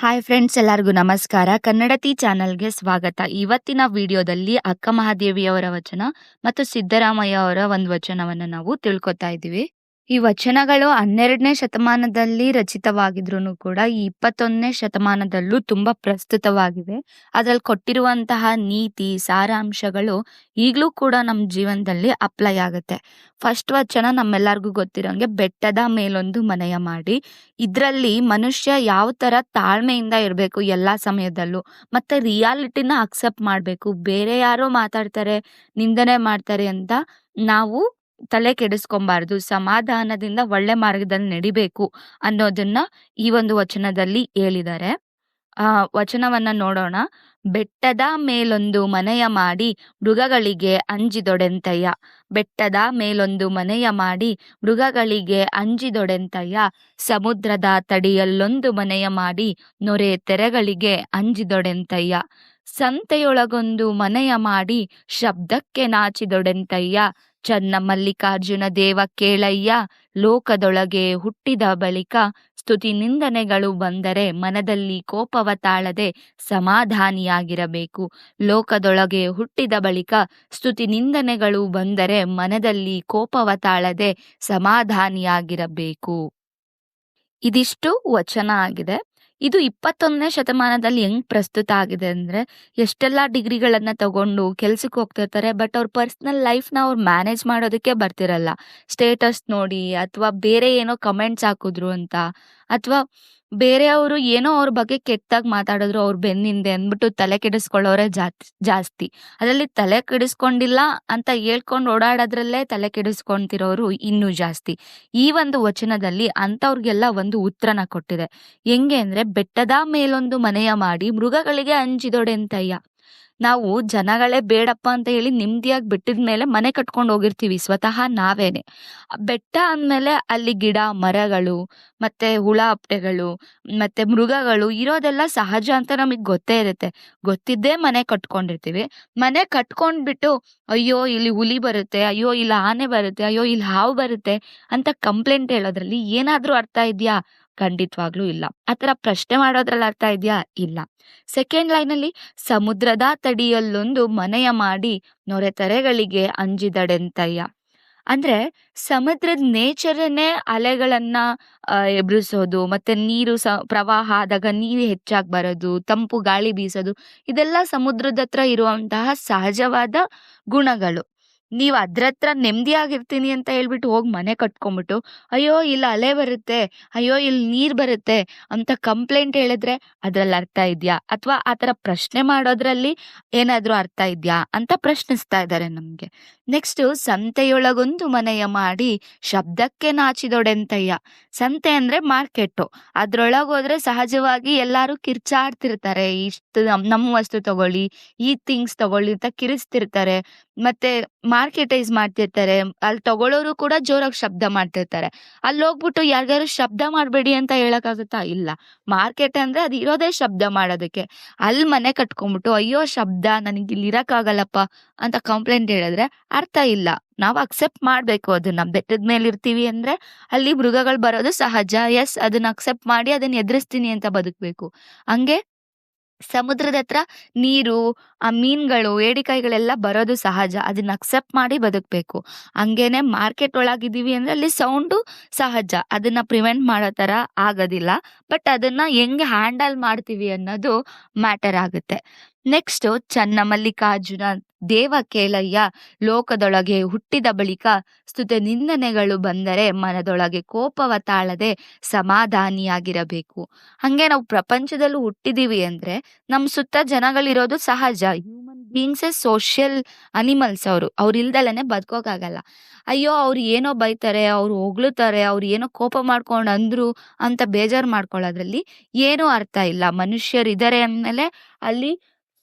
Hi friends, ಎಲ್ಲರಿಗೂ ನಮಸ್ಕಾರ. ಕನ್ನಡತಿ ಚಾನಲ್ಗೆ ಸ್ವಾಗತ. ಇವತ್ತಿನ ವಿಡಿಯೋದಲ್ಲಿ ಅಕ್ಕ ಮಹಾದೇವಿಯವರ ವಚನ ಮತ್ತು ಸಿದ್ದರಾಮಯ್ಯ ಅವರ ಒಂದು ವಚನವನ್ನು ನಾವು ತಿಳ್ಕೊತಾ ಇದ್ದೀವಿ. ಈ ವಚನಗಳು 12ನೇ ಶತಮಾನದಲ್ಲಿ ರಚಿತವಾಗಿದ್ರು ಕೂಡ ಈ 21ನೇ ಶತಮಾನದಲ್ಲೂ ತುಂಬಾ ಪ್ರಸ್ತುತವಾಗಿವೆ. ಅದ್ರಲ್ಲಿ ಕೊಟ್ಟಿರುವಂತಹ ನೀತಿ ಸಾರಾಂಶಗಳು ಈಗಲೂ ಕೂಡ ನಮ್ಮ ಜೀವನದಲ್ಲಿ ಅಪ್ಲೈ ಆಗುತ್ತೆ. ಫಸ್ಟ್ ವಚನ ನಮ್ಮೆಲ್ಲರಿಗೂ ಗೊತ್ತಿರೋಂಗೆ, ಬೆಟ್ಟದ ಮೇಲೊಂದು ಮನೆಯ ಮಾಡಿ. ಇದ್ರಲ್ಲಿ ಮನುಷ್ಯ ಯಾವ ತರ ತಾಳ್ಮೆಯಿಂದ ಇರಬೇಕು ಎಲ್ಲಾ ಸಮಯದಲ್ಲೂ, ಮತ್ತೆ ರಿಯಾಲಿಟಿನ ಅಕ್ಸೆಪ್ಟ್ ಮಾಡ್ಬೇಕು. ಬೇರೆ ಯಾರೋ ಮಾತಾಡ್ತಾರೆ, ನಿಂದನೆ ಮಾಡ್ತಾರೆ ಅಂತ ನಾವು ತಲೆ ಕೆಡಿಸ್ಕೊಬಾರ್ದು. ಸಮಾಧಾನದಿಂದ ಒಳ್ಳೆ ಮಾರ್ಗದಲ್ಲಿ ನಡಿಬೇಕು ಅನ್ನೋದನ್ನ ಈ ಒಂದು ವಚನದಲ್ಲಿ ಹೇಳಿದ್ದಾರೆ. ಆ ವಚನವನ್ನ ನೋಡೋಣ. ಬೆಟ್ಟದ ಮೇಲೊಂದು ಮನೆಯ ಮಾಡಿ ಮೃಗಗಳಿಗೆ ಅಂಜಿದೊಡೆಂತಯ್ಯ. ಬೆಟ್ಟದ ಮೇಲೊಂದು ಮನೆಯ ಮಾಡಿ ಮೃಗಗಳಿಗೆ ಅಂಜಿದೊಡೆಂತಯ್ಯ. ಸಮುದ್ರದ ತಡಿಯಲ್ಲೊಂದು ಮನೆಯ ಮಾಡಿ ನೊರೆ ತೆರೆಗಳಿಗೆ ಅಂಜಿದೊಡೆಂತಯ್ಯ. ಸಂತೆಯೊಳಗೊಂದು ಮನೆಯ ಮಾಡಿ ಶಬ್ದಕ್ಕೆ ನಾಚಿದೊಡೆಂತಯ್ಯ. ಚನ್ನ ಮಲ್ಲಿಕಾರ್ಜುನ ದೇವ ಕೇಳಯ್ಯ. ಲೋಕದೊಳಗೆ ಹುಟ್ಟಿದ ಬಳಿಕ ಸ್ತುತಿ ನಿಂದನೆಗಳು ಬಂದರೆ ಮನದಲ್ಲಿ ಕೋಪವ ತಾಳದೆ ಸಮಾಧಾನಿಯಾಗಿರಬೇಕು. ಲೋಕದೊಳಗೆ ಹುಟ್ಟಿದ ಬಳಿಕ ಸ್ತುತಿ ನಿಂದನೆಗಳು ಬಂದರೆ ಮನದಲ್ಲಿ ಕೋಪವ ತಾಳದೆ ಸಮಾಧಾನಿಯಾಗಿರಬೇಕು. ಇದಿಷ್ಟು ವಚನ ಆಗಿದೆ. ಇದು 21ನೇ ಶತಮಾನದಲ್ಲಿ ಹೆಂಗ್ ಪ್ರಸ್ತುತ ಆಗಿದೆ ಅಂದ್ರೆ, ಎಷ್ಟೆಲ್ಲಾ ಡಿಗ್ರಿಗಳನ್ನ ತಗೊಂಡು ಕೆಲ್ಸಕ್ಕೆ ಹೋಗ್ತಿರ್ತಾರೆ, ಬಟ್ ಅವ್ರ ಪರ್ಸನಲ್ ಲೈಫ್ನ ಅವ್ರು ಮ್ಯಾನೇಜ್ ಮಾಡೋದಕ್ಕೆ ಬರ್ತಿರಲ್ಲ. ಸ್ಟೇಟಸ್ ನೋಡಿ, ಅಥವಾ ಬೇರೆ ಏನೋ ಕಮೆಂಟ್ಸ್ ಹಾಕಿದ್ರು ಅಂತ, ಅಥವಾ ಬೇರೆಯವರು ಏನೋ ಅವ್ರ ಬಗ್ಗೆ ಕೆಟ್ಟದಾಗಿ ಮಾತಾಡಿದ್ರು ಅವ್ರ ಬೆನ್ನಿಂದೆ ಅಂದ್ಬಿಟ್ಟು ತಲೆ ಕೆಡಿಸ್ಕೊಳ್ಳೋರೆ ಜಾಸ್ತಿ. ಅದರಲ್ಲಿ ತಲೆ ಕೆಡಿಸ್ಕೊಂಡಿಲ್ಲ ಅಂತ ಹೇಳ್ಕೊಂಡು ಓಡಾಡೋದ್ರಲ್ಲೇ ತಲೆ ಕೆಡಿಸ್ಕೊಂತಿರೋರು ಇನ್ನೂ ಜಾಸ್ತಿ. ಈ ಒಂದು ವಚನದಲ್ಲಿ ಅಂತವ್ರಿಗೆಲ್ಲ ಒಂದು ಉತ್ತರನ ಕೊಟ್ಟಿದೆ. ಹೆಂಗೆ ಅಂದ್ರೆ, ಬೆಟ್ಟದ ಮೇಲೊಂದು ಮನೆಯ ಮಾಡಿ ಮೃಗಗಳಿಗೆ ಅಂಜಿದೊಡೆಂತಯ್ಯ. ನಾವು ಜನಗಳೇ ಬೇಡಪ್ಪ ಅಂತ ಹೇಳಿ ನೆಮ್ಮದಿಯಾಗಿ ಬೆಟ್ಟದ ಮೇಲೆ ಮನೆ ಕಟ್ಕೊಂಡು ಹೋಗಿರ್ತೀವಿ ಸ್ವತಃ ನಾವೇನೆ. ಬೆಟ್ಟ ಅಂದ್ಮೇಲೆ ಅಲ್ಲಿ ಗಿಡ ಮರಗಳು ಮತ್ತೆ ಹುಳ ಹಪ್ಪಟೆಗಳು ಮತ್ತೆ ಮೃಗಗಳು ಇರೋದೆಲ್ಲ ಸಹಜ ಅಂತ ನಮಗ್ ಗೊತ್ತೇ ಇರುತ್ತೆ. ಗೊತ್ತಿದ್ದೇ ಮನೆ ಕಟ್ಕೊಂಡಿರ್ತೀವಿ. ಮನೆ ಕಟ್ಕೊಂಡ್ಬಿಟ್ಟು ಅಯ್ಯೋ ಇಲ್ಲಿ ಹುಲಿ ಬರುತ್ತೆ, ಅಯ್ಯೋ ಇಲ್ಲಿ ಆನೆ ಬರುತ್ತೆ, ಅಯ್ಯೋ ಇಲ್ಲಿ ಹಾವು ಬರುತ್ತೆ ಅಂತ ಕಂಪ್ಲೇಂಟ್ ಹೇಳೋದ್ರಲ್ಲಿ ಏನಾದ್ರೂ ಅರ್ಥ ಇದ್ಯಾ? ಖಂಡಿತವಾಗ್ಲೂ ಇಲ್ಲ. ಆತರ ಪ್ರಶ್ನೆ ಮಾಡೋದ್ರಲ್ಲಿ ಅರ್ಥ ಇದ್ಯಾ? ಇಲ್ಲ. ಸೆಕೆಂಡ್ ಲೈನ್ ಅಲ್ಲಿ, ಸಮುದ್ರದ ತಡಿಯಲ್ಲೊಂದು ಮನೆಯ ಮಾಡಿ ನೊರೆತರೆಗಳಿಗೆ ಅಂಜಿದಡೆಂತಯ್ಯ. ಅಂದ್ರೆ ಸಮುದ್ರದ ನೇಚರನ್ನೇ ಅಲೆಗಳನ್ನ ಎಬ್ರಿಸೋದು, ಮತ್ತೆ ನೀರು ಪ್ರವಾಹ ಆದಾಗ ನೀರು ಹೆಚ್ಚಾಗಿ ಬರೋದು, ತಂಪು ಗಾಳಿ ಬೀಸೋದು, ಇದೆಲ್ಲ ಸಮುದ್ರದ ಹತ್ರ ಇರುವಂತಹ ಸಹಜವಾದ ಗುಣಗಳು. ನೀವ್ ಅದ್ರತ್ರ ನೆಮ್ಮದಿಯಾಗಿರ್ತೀನಿ ಅಂತ ಹೇಳ್ಬಿಟ್ಟು ಹೋಗಿ ಮನೆ ಕಟ್ಕೊಂಡ್ಬಿಟ್ಟು ಅಯ್ಯೋ ಇಲ್ಲಿ ಅಲೆ ಬರುತ್ತೆ, ಅಯ್ಯೋ ಇಲ್ಲಿ ನೀರ್ ಬರುತ್ತೆ ಅಂತ ಕಂಪ್ಲೇಂಟ್ ಹೇಳಿದ್ರೆ ಅದ್ರಲ್ಲಿ ಅರ್ಥ ಇದ್ಯಾ? ಅಥವಾ ಆತರ ಪ್ರಶ್ನೆ ಮಾಡೋದ್ರಲ್ಲಿ ಏನಾದ್ರೂ ಅರ್ಥ ಇದ್ಯಾ ಅಂತ ಪ್ರಶ್ನಿಸ್ತಾ ಇದ್ದಾರೆ ನಮ್ಗೆ. ನೆಕ್ಸ್ಟ್, ಸಂತೆಯೊಳಗೊಂದು ಮನೆಯ ಮಾಡಿ ಶಬ್ದಕ್ಕೆ ನಾಚಿದೊಡೆಂತಯ್ಯ. ಸಂತೆ ಅಂದ್ರೆ ಮಾರ್ಕೆಟ್. ಅದ್ರೊಳಗೋದ್ರೆ ಸಹಜವಾಗಿ ಎಲ್ಲಾರು ಕಿರ್ಚಾಡ್ತಿರ್ತಾರೆ, ಇಷ್ಟು ನಮ್ಮ ವಸ್ತು ತಗೊಳ್ಳಿ, ಈ ಥಿಂಗ್ಸ್ ತಗೊಳ್ಳಿ ಅಂತ ಕಿರಿಸ್ತಿರ್ತಾರೆ, ಮತ್ತೆ ಮಾರ್ಕೆಟೈಸ್ ಮಾಡ್ತಿರ್ತಾರೆ. ಅಲ್ಲಿ ತಗೊಳ್ಳೋರು ಕೂಡ ಜೋರಾಗಿ ಶಬ್ದ ಮಾಡ್ತಿರ್ತಾರೆ. ಅಲ್ಲಿ ಹೋಗ್ಬಿಟ್ಟು ಯಾರಿಗಾರು ಶಬ್ದ ಮಾಡ್ಬೇಡಿ ಅಂತ ಹೇಳಕ್ಕಾಗುತ್ತಾ? ಇಲ್ಲ. ಮಾರ್ಕೆಟ್ ಅಂದ್ರೆ ಅದು ಇರೋದೇ ಶಬ್ದ ಮಾಡೋದಕ್ಕೆ. ಅಲ್ಲಿ ಮನೆ ಕಟ್ಕೊಂಡ್ಬಿಟ್ಟು ಅಯ್ಯೋ ಶಬ್ದ, ನನಗೆ ಇಲ್ಲಿ ಇರಕ್ಕಾಗಲ್ಲಪ್ಪ ಅಂತ ಕಂಪ್ಲೇಂಟ್ ಹೇಳಿದ್ರೆ ಅರ್ಥ ಇಲ್ಲ. ನಾವು ಅಕ್ಸೆಪ್ಟ್ ಮಾಡ್ಬೇಕು ಅದನ್ನ. ಬೆಟ್ಟದ ಮೇಲೆ ಇರ್ತೀವಿ ಅಂದ್ರೆ ಅಲ್ಲಿ ಮೃಗಗಳು ಬರೋದು ಸಹಜ. ಎಸ್, ಅದನ್ನ ಅಕ್ಸೆಪ್ಟ್ ಮಾಡಿ ಅದನ್ನ ಎದುರಿಸ್ತೀನಿ ಅಂತ ಬದುಕ್ಬೇಕು. ಹಂಗೆ ಸಮುದ್ರದ ಹತ್ರ ನೀರು, ಆ ಮೀನ್ಗಳು, ಏಡಿಕಾಯಿಗಳೆಲ್ಲ ಬರೋದು ಸಹಜ. ಅದನ್ನ ಅಕ್ಸೆಪ್ಟ್ ಮಾಡಿ ಬದುಕ್ಬೇಕು. ಹಂಗೇನೆ ಮಾರ್ಕೆಟ್ ಒಳಗಿದೀವಿ ಅಂದ್ರೆ ಅಲ್ಲಿ ಸೌಂಡು ಸಹಜ, ಅದನ್ನ ಪ್ರಿವೆಂಟ್ ಮಾಡೋ ತರ ಆಗೋದಿಲ್ಲ. ಬಟ್ ಅದನ್ನ ಹೆಂಗೆ ಹ್ಯಾಂಡಲ್ ಮಾಡ್ತೀವಿ ಅನ್ನೋದು ಮ್ಯಾಟರ್ ಆಗುತ್ತೆ. ನೆಕ್ಸ್ಟ್, ಚನ್ನ ಮಲ್ಲಿಕಾರ್ಜುನ ದೇವ ಕೇಳಯ್ಯ. ಲೋಕದೊಳಗೆ ಹುಟ್ಟಿದ ಬಳಿಕ ಸ್ತುತಿ ನಿಂದನೆಗಳು ಬಂದರೆ ಮನದೊಳಗೆ ಕೋಪವ ತಾಳದೆ ಸಮಾಧಾನಿಯಾಗಿರಬೇಕು. ಹಂಗೆ ನಾವು ಪ್ರಪಂಚದಲ್ಲೂ ಹುಟ್ಟಿದೀವಿ ಅಂದ್ರೆ ನಮ್ ಸುತ್ತ ಜನಗಳಿರೋದು ಸಹಜ. Human beings social animals. ಅವ್ರು ಇಲ್ದಲೇನೆ ಬದುಕೋಕಾಗಲ್ಲ. ಅಯ್ಯೋ ಅವ್ರು ಏನೋ ಬೈತಾರೆ, ಅವ್ರು ಹೊಗಳುತ್ತಾರೆ, ಅವ್ರು ಏನೋ ಕೋಪ ಮಾಡ್ಕೊಂಡು ಅಂದ್ರು ಅಂತ ಬೇಜಾರ್ ಮಾಡ್ಕೊಳ್ಳೋದ್ರಲ್ಲಿ ಏನೂ ಅರ್ಥ ಇಲ್ಲ. ಮನುಷ್ಯರಿದ್ದಾರೆ ಅಂದ್ಮೇಲೆ ಅಲ್ಲಿ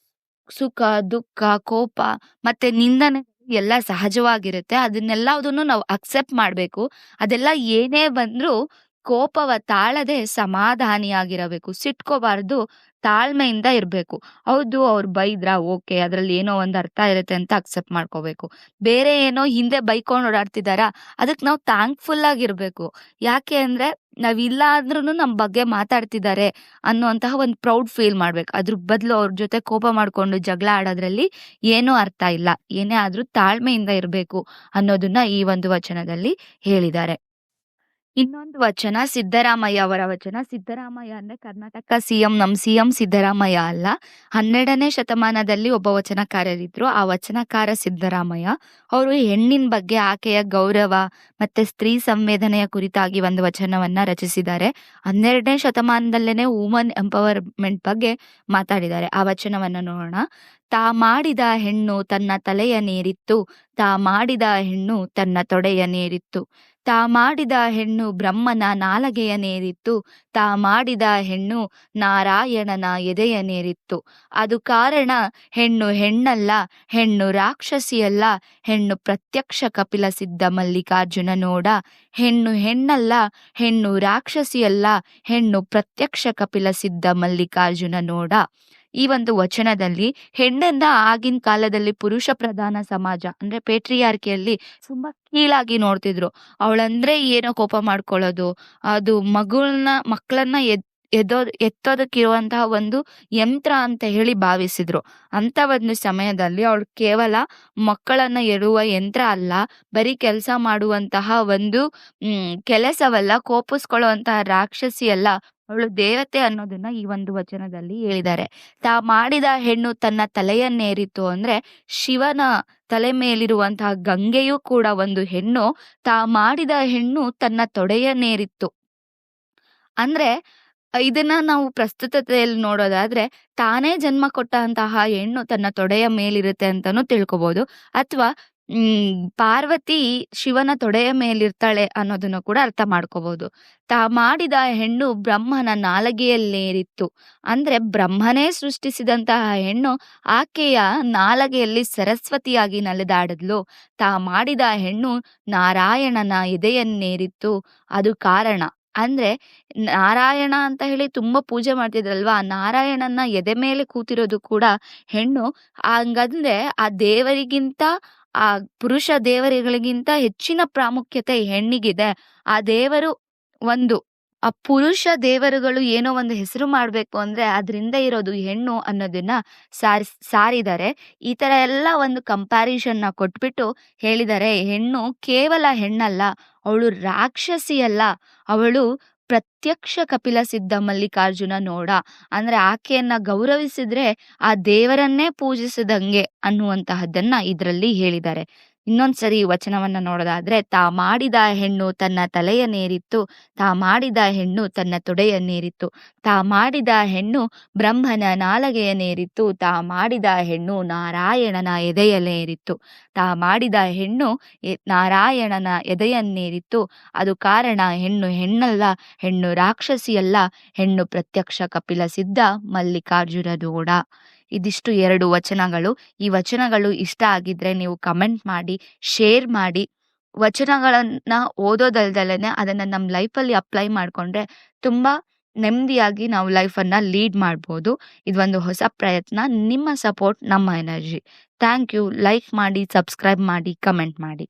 ಸುಖ ದುಃಖ ಕೋಪ ಮತ್ತೆ ನಿಂದನೆ ಎಲ್ಲ ಸಹಜವಾಗಿರುತ್ತೆ. ಅದನ್ನೆಲ್ಲದನ್ನು ನಾವು ಅಕ್ಸೆಪ್ಟ್ ಮಾಡ್ಬೇಕು. ಅದೆಲ್ಲ ಏನೇ ಬಂದ್ರು ಕೋಪವ ತಾಳದೆ ಸಮಾಧಾನಿಯಾಗಿರಬೇಕು. ಸಿಟ್ಕೋಬಾರ್ದು, ತಾಳ್ಮೆಯಿಂದ ಇರಬೇಕು. ಹೌದು, ಅವ್ರು ಬೈದ್ರಾ ಓಕೆ, ಅದ್ರಲ್ಲಿ ಏನೋ ಒಂದು ಅರ್ಥ ಇರುತ್ತೆ ಅಂತ ಅಕ್ಸೆಪ್ಟ್ ಮಾಡ್ಕೋಬೇಕು. ಬೇರೆ ಏನೋ ಹಿಂದೆ ಬೈಕೊಂಡು ಓಡಾಡ್ತಿದಾರಾ, ಅದಕ್ಕೆ ನಾವು ಥ್ಯಾಂಕ್ಫುಲ್ ಆಗಿರ್ಬೇಕು. ಯಾಕೆ ಅಂದ್ರೆ ನಾವಿಲ್ಲ ಅಂದ್ರೂ ನಮ್ಮ ಬಗ್ಗೆ ಮಾತಾಡ್ತಿದ್ದಾರೆ ಅನ್ನುವಂತಹ ಒಂದು ಪ್ರೌಡ್ ಫೀಲ್ ಮಾಡ್ಬೇಕು. ಅದ್ರ ಬದಲು ಅವ್ರ ಜೊತೆ ಕೋಪ ಮಾಡ್ಕೊಂಡು ಜಗಳ ಆಡೋದ್ರಲ್ಲಿ ಏನೂ ಅರ್ಥ ಇಲ್ಲ. ಏನೇ ಆದ್ರೂ ತಾಳ್ಮೆಯಿಂದ ಇರಬೇಕು ಅನ್ನೋದನ್ನ ಈ ಒಂದು ವಚನದಲ್ಲಿ ಹೇಳಿದ್ದಾರೆ. ಇನ್ನೊಂದು ವಚನ ಸಿದ್ದರಾಮಯ್ಯ ಅವರ ವಚನ. ಸಿದ್ದರಾಮಯ್ಯ ಅಂದ್ರೆ ಕರ್ನಾಟಕ ಸಿಎಂ, ನಮ್ ಸಿಎಂ ಸಿದ್ದರಾಮಯ್ಯ ಅಲ್ಲ. 12ನೇ ಶತಮಾನದಲ್ಲಿ ಒಬ್ಬ ವಚನಕಾರರಿದ್ರು. ಆ ವಚನಕಾರ ಸಿದ್ದರಾಮಯ್ಯ. ಅವರು ಹೆಣ್ಣಿನ ಬಗ್ಗೆ, ಆಕೆಯ ಗೌರವ ಮತ್ತೆ ಸ್ತ್ರೀ ಸಂವೇದನೆಯ ಕುರಿತಾಗಿ ಒಂದು ವಚನವನ್ನ ರಚಿಸಿದ್ದಾರೆ. 12ನೇ ಶತಮಾನದಲ್ಲೇನೆ ವುಮನ್ ಎಂಪವರ್ಮೆಂಟ್ ಬಗ್ಗೆ ಮಾತಾಡಿದ್ದಾರೆ. ಆ ವಚನವನ್ನ ನೋಡೋಣ. ತಾ ಮಾಡಿದ ಹೆಣ್ಣು ತನ್ನ ತಲೆಯ ನೇರಿತ್ತು, ತಾ ಮಾಡಿದ ಹೆಣ್ಣು ತನ್ನ ತೊಡೆಯ ನೇರಿತ್ತು. ತಾ ಮಾಡಿದ ಹೆಣ್ಣು ಬ್ರಹ್ಮನ ನಾಲಗೆಯ ನೇರಿತ್ತು, ತಾ ಮಾಡಿದ ಹೆಣ್ಣು ನಾರಾಯಣನ ಎದೆಯ ನೇರಿತ್ತು. ಅದು ಕಾರಣ ಹೆಣ್ಣು ಹೆಣ್ಣಲ್ಲ, ಹೆಣ್ಣು ರಾಕ್ಷಸಿಯಲ್ಲ, ಹೆಣ್ಣು ಪ್ರತ್ಯಕ್ಷ ಕಪಿಲ ಸಿದ್ಧ ಮಲ್ಲಿಕಾರ್ಜುನ ನೋಡ. ಹೆಣ್ಣು ಹೆಣ್ಣಲ್ಲ, ಹೆಣ್ಣು ರಾಕ್ಷಸಿಯಲ್ಲ, ಹೆಣ್ಣು ಪ್ರತ್ಯಕ್ಷ ಕಪಿಲ ಸಿದ್ಧ ಮಲ್ಲಿಕಾರ್ಜುನ ನೋಡ. ಈ ಒಂದು ವಚನದಲ್ಲಿ ಹೆಣ್ಣನ್ನ ಆಗಿನ ಕಾಲದಲ್ಲಿ ಪುರುಷ ಪ್ರಧಾನ ಸಮಾಜ ಅಂದ್ರೆ ಪೇಟ್ರಿಯಾರ್ಕಿಯಲ್ಲಿ ತುಂಬಾ ಕೀಳಾಗಿ ನೋಡ್ತಿದ್ರು. ಅವಳಂದ್ರೆ ಏನೋ ಕೋಪ ಮಾಡ್ಕೊಳ್ಳೋದು, ಅದು ಮಕ್ಕಳನ್ನ ಎತ್ತೋದಕ್ಕಿರುವಂತಹ ಒಂದು ಯಂತ್ರ ಅಂತ ಹೇಳಿ ಭಾವಿಸಿದ್ರು. ಅಂತ ಒಂದು ಸಮಯದಲ್ಲಿ ಅವಳು ಕೇವಲ ಮಕ್ಕಳನ್ನ ಎರುವ ಯಂತ್ರ ಅಲ್ಲ, ಬರೀ ಕೆಲಸ ಮಾಡುವಂತಹ ಒಂದು ಕೆಲಸವಲ್ಲ, ಕೋಪಿಸ್ಕೊಳ್ಳುವಂತಹ ರಾಕ್ಷಸಿ ಅಲ್ಲ, ಅವಳು ದೇವತೆ ಅನ್ನೋದನ್ನ ಈ ಒಂದು ವಚನದಲ್ಲಿ ಹೇಳಿದ್ದಾರೆ. ತಾ ಮಾಡಿದ ಹೆಣ್ಣು ತನ್ನ ತಲೆಯನ್ನೇರಿತು ಅಂದ್ರೆ ಶಿವನ ತಲೆ ಮೇಲಿರುವಂತಹ ಗಂಗೆಯೂ ಕೂಡ ಒಂದು ಹೆಣ್ಣು. ತಾ ಮಾಡಿದ ಹೆಣ್ಣು ತನ್ನ ತೊಡೆಯನ್ನೇರಿತ್ತು ಅಂದ್ರೆ ಇದನ್ನ ನಾವು ಪ್ರಸ್ತುತತೆಯಲ್ಲಿ ನೋಡೋದಾದ್ರೆ ತಾನೇ ಜನ್ಮ ಕೊಟ್ಟಂತಹ ಹೆಣ್ಣು ತನ್ನ ತೊಡೆಯ ಮೇಲಿರುತ್ತೆ ಅಂತಾನೂ ತಿಳ್ಕೊಬಹುದು. ಅಥವಾ ಪಾರ್ವತಿ ಶಿವನ ತೊಡೆಯ ಮೇಲಿರ್ತಾಳೆ ಅನ್ನೋದನ್ನು ಕೂಡ ಅರ್ಥ ಮಾಡ್ಕೋಬಹುದು. ತಾ ಮಾಡಿದ ಹೆಣ್ಣು ಬ್ರಹ್ಮನ ನಾಲಗೆಯಲ್ಲೇರಿತ್ತು ಅಂದ್ರೆ ಬ್ರಹ್ಮನೇ ಸೃಷ್ಟಿಸಿದಂತಹ ಹೆಣ್ಣು ಆಕೆಯ ನಾಲಗೆಯಲ್ಲಿ ಸರಸ್ವತಿಯಾಗಿ ನಲಿದಾಡಿದ್ಲು. ತಾ ಮಾಡಿದ ಹೆಣ್ಣು ನಾರಾಯಣನ ಎದೆಯನ್ನೇರಿತ್ತು. ಅದು ಕಾರಣ ಅಂದ್ರೆ ನಾರಾಯಣ ಅಂತ ಹೇಳಿ ತುಂಬಾ ಪೂಜೆ ಮಾಡ್ತಿದ್ರಲ್ವಾ, ನಾರಾಯಣನ ಎದೆ ಮೇಲೆ ಕೂತಿರೋದು ಕೂಡ ಹೆಣ್ಣು. ಹಂಗಂದ್ರೆ ಆ ದೇವರಿಗಿಂತ, ಆ ಪುರುಷ ದೇವರುಗಳಿಗಿಂತ ಹೆಚ್ಚಿನ ಪ್ರಾಮುಖ್ಯತೆ ಹೆಣ್ಣಿಗಿದೆ. ಆ ದೇವರು ಆ ಪುರುಷ ದೇವರುಗಳು ಏನೋ ಒಂದು ಹೆಸರು ಮಾಡ್ಬೇಕು ಅಂದ್ರೆ ಅದ್ರಿಂದ ಇರೋದು ಹೆಣ್ಣು ಅನ್ನೋದನ್ನ ಸಾರಿದ್ದಾರೆ. ಈ ತರ ಎಲ್ಲ ಒಂದು ಕಂಪ್ಯಾರಿಸನ್ ನ ಕೊಟ್ಬಿಟ್ಟು ಹೇಳಿದ್ದಾರೆ, ಹೆಣ್ಣು ಕೇವಲ ಹೆಣ್ಣಲ್ಲ, ಅವಳು ರಾಕ್ಷಸಿಯಲ್ಲ, ಅವಳು ಪ್ರತ್ಯಕ್ಷ ಕಪಿಲ ಸಿದ್ಧ ಮಲ್ಲಿಕಾರ್ಜುನ ನೋಡ. ಅಂದ್ರೆ ಆಕೆಯನ್ನ ಗೌರವಿಸಿದ್ರೆ ಆ ದೇವರನ್ನೇ ಪೂಜಿಸಿದಂಗೆ ಅನ್ನುವಂತಹದ್ದನ್ನ ಇದರಲ್ಲಿ ಹೇಳಿದ್ದಾರೆ. ಇನ್ನೊಂದ್ಸರಿ ವಚನವನ್ನ ನೋಡೋದಾದ್ರೆ, ತಾ ಮಾಡಿದ ಹೆಣ್ಣು ತನ್ನ ತಲೆಯ ನೇರಿತ್ತು, ತಾ ಮಾಡಿದ ಹೆಣ್ಣು ತನ್ನ ತೊಡೆಯ ನೇರಿತ್ತು. ತಾ ಮಾಡಿದ ಹೆಣ್ಣು ಬ್ರಹ್ಮನ ನಾಲಗೆಯ ನೇರಿತ್ತು, ತಾ ಮಾಡಿದ ಹೆಣ್ಣು ನಾರಾಯಣನ ಎದೆಯಲ್ಲೇರಿತ್ತು. ತಾ ಮಾಡಿದ ಹೆಣ್ಣು ನಾರಾಯಣನ ಎದೆಯನ್ನೇರಿತ್ತು. ಅದು ಕಾರಣ ಹೆಣ್ಣು ಹೆಣ್ಣಲ್ಲ, ಹೆಣ್ಣು ರಾಕ್ಷಸಿಯಲ್ಲ, ಹೆಣ್ಣು ಪ್ರತ್ಯಕ್ಷ ಕಪಿಲ ಸಿದ್ಧ ಮಲ್ಲಿಕಾರ್ಜುನ ದೂಡ. ಇದಿಷ್ಟು 2 ವಚನಗಳು. ಈ ವಚನಗಳು ಇಷ್ಟ ಆಗಿದ್ರೆ ನೀವು ಕಮೆಂಟ್ ಮಾಡಿ, ಶೇರ್ ಮಾಡಿ. ವಚನಗಳನ್ನ ಓದೋದಲ್ದಲೇನೆ ಅದನ್ನ ನಮ್ಮ ಲೈಫಲ್ಲಿ ಅಪ್ಲೈ ಮಾಡ್ಕೊಂಡ್ರೆ ತುಂಬಾ ನೆಮ್ಮದಿಯಾಗಿ ನಾವು ಲೈಫನ್ನ ಲೀಡ್ ಮಾಡ್ಬೋದು. ಇದೊಂದು ಹೊಸ ಪ್ರಯತ್ನ. ನಿಮ್ಮ ಸಪೋರ್ಟ್ ನಮ್ಮ ಎನರ್ಜಿ. Thank you. ಲೈಕ್ ಮಾಡಿ, ಸಬ್ಸ್ಕ್ರೈಬ್ ಮಾಡಿ, ಕಮೆಂಟ್ ಮಾಡಿ.